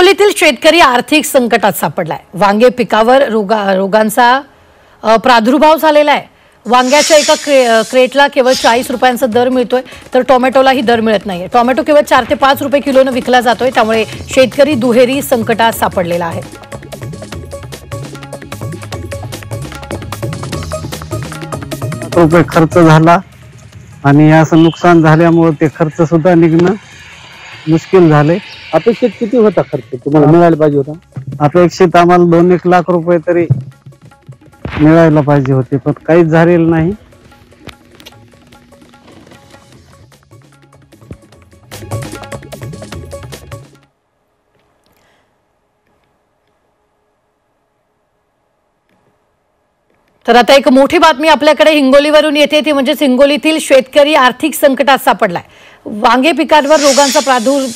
हिंगोलीतील शेतकरी आर्थिक संकटात सापडलाय। वांगे पिकावर रोगांचा प्रादुर्भाव झालेला आहे। वांग्याच्या एका क्रेटला केवळ 40 रुपयांचा दर मिळतोय, तर टोमॅटोलाही दर मिळत नाहीये। टोमॅटो केवळ 4 ते 5 रुपये किलोने विकला जातोय, त्यामुळे शेतकरी दुहेरी संकटात सापडलेला आहे। रुपये खर्च झाला आणि असं नुकसान झाल्यामुळे ते खर्च सुद्धा निघणं मुश्किल झाले। अपेक्षित किती होता खर्च तुम्हाला मिळायला पाहिजे होता? अपेक्षित आम्हाला 2-1 लाख रुपये तरी मिळायला पाहिजे होते, पण काहीच झालेलं नाही। तर आता एक मोठी बातमी आपल्याकडे हिंगोलीवरून येते, ती म्हणजे हिंगोलीतील शेतकरी आर्थिक संकटात सापडलाय। वांगे पिकांवर रोगांचा प्रादुर्भाव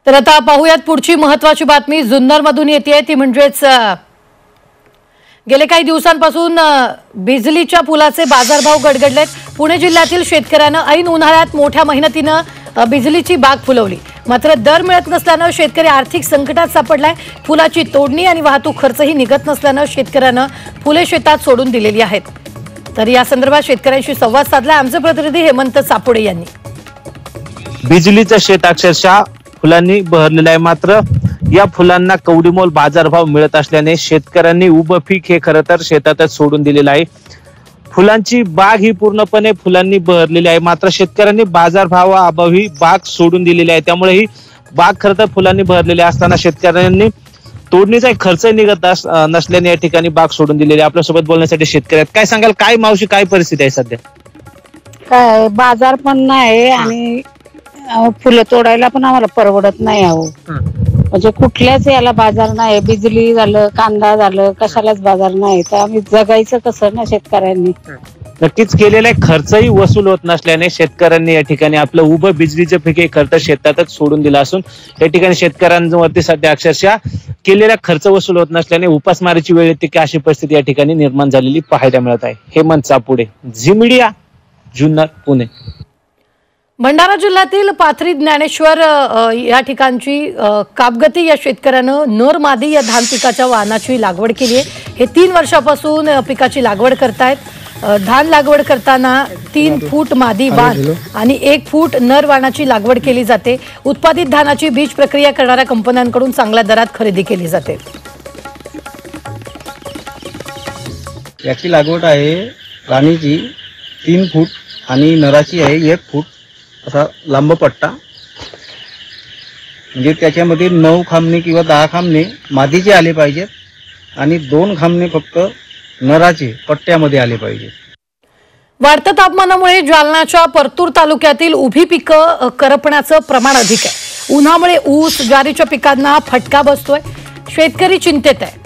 तर आता पाहूयात पुढची महत्त्वाची बातमी जुन्नरमधून येते, ती म्हणजेच गेले काही दिवसांपासून बिजलीच्या पुलाचे बाजारभाव गडगडलेत। पुणे जिल्ह्यातील शेतकऱ्यांना ऐन उन्हाळ्यात मोठ्या मेहनतीने बिजलीची बाग फुलवली, मात्र दर मिळत नसल्याने शेतकरी आर्थिक संकटात सापडलाय। फुलाची तोडणी आणि वाहतूक खर्चही निघत नसल्याने शेतकऱ्यांना फुले शेतात सोडून दिलेली आहेत। तर या संदर्भात शेतकऱ्यांशी संवाद साधला आमचे प्रतिनिधी हेमंत सापुडे यांनी। बिजलीचं शेत अक्षरशः फुलांनी बहरलेलं आहे, मात्र या फुलांना कवडीमोल बाजारभाव मिळत असल्याने शेतकऱ्यांनी उभं पीक हे खरं तर शेतातच सोडून दिलेलं आहे। फुलांची बाग ही पूर्णपणे फुलांनी बहरलेली आहे, मात्र शेतकऱ्यांनी बाजारभावाअभावी बाग सोडून दिलेली आहे। त्यामुळे ही बाग खरं तर फुलांनी बहरलेली असताना शेतकऱ्यांनी तोडणीचा खर्च निघत नसल्याने या ठिकाणी बाग सोडून दिलेली आहे। आपल्यासोबत बोलण्यासाठी शेतकरी आहेत, काय सांगाल, काय मावशी, काय परिस्थिती आहे सध्या? काय बाजार पण नाही आणि फुलं तोडायला पण आम्हाला परवडत नाही आहो। म्हणजे कुठल्याच याला बाजार नाही, बिजली झालं, कांदा झालं, कशालाच बाजार नाही, तर आम्ही जगायचं कसं ना शेतकऱ्यांनी? नक्कीच केलेला खर्चही वसूल होत नसल्याने शेतकऱ्यांनी या ठिकाणी आपलं उभं बिजलीचं पीक हे खर्च शेतातच सोडून दिलं असून या ठिकाणी शेतकऱ्यांवरती सध्या अक्षरशः केलेला खर्च वसूल होत नसल्याने उपासमारीची वेळ येते की अशी परिस्थिती या ठिकाणी निर्माण झालेली पाहायला मिळत आहे। हेमंत सापुडे, झी मीडिया, जुन्नर, पुणे। भंडारा जिल्ह्यातील पाथरी ज्ञानेश्वर या ठिकाणची कापगती या शेतकऱ्यानं नर मादी या धान पिकाच्या वाणाची लागवड केली आहे। हे 3 वर्षापासून पिकाची लागवड करतायत। धान लागवड करताना 3 फूट मादी वाण आणि 1 फूट नर वाणाची लागवड केली जाते। उत्पादित धानाची बीज प्रक्रिया करणाऱ्या कंपन्यांकडून चांगल्या दरात खरेदी केली जाते। याची लागवड आहे राणीची 3 फूट आणि नराची आहे 1 फूट असा लांब पट्टा, म्हणजे त्याच्यामध्ये 9 खांबणे किंवा 10 खांबणे मादीचे आले पाहिजेत आणि 2 खांबणे फक्त नराचे पट्ट्यामध्ये आले पाहिजेत। वाढत्या तापमानामुळे जालन्याच्या परतूर तालुक्यातील उभी पिकं करपण्याचं प्रमाण अधिक आहे। उन्हामुळे ऊस, ज्वारीच्या पिकांना फटका बसतोय, शेतकरी चिंतेत आहे।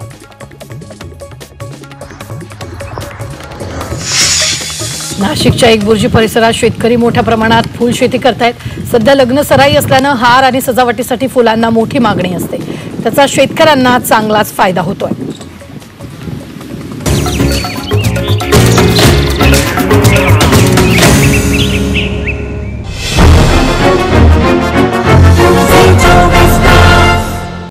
नाशिकच्या एक बुर्जी परिसरात शेतकरी मोठ्या प्रमाणात फुल शेती करतायत। सध्या लग्न सराई असल्याने हार आणि सजावटीसाठी फुलांना मोठी मागणी असते, त्याचा शेतकऱ्यांना चांगलाच फायदा होतोय।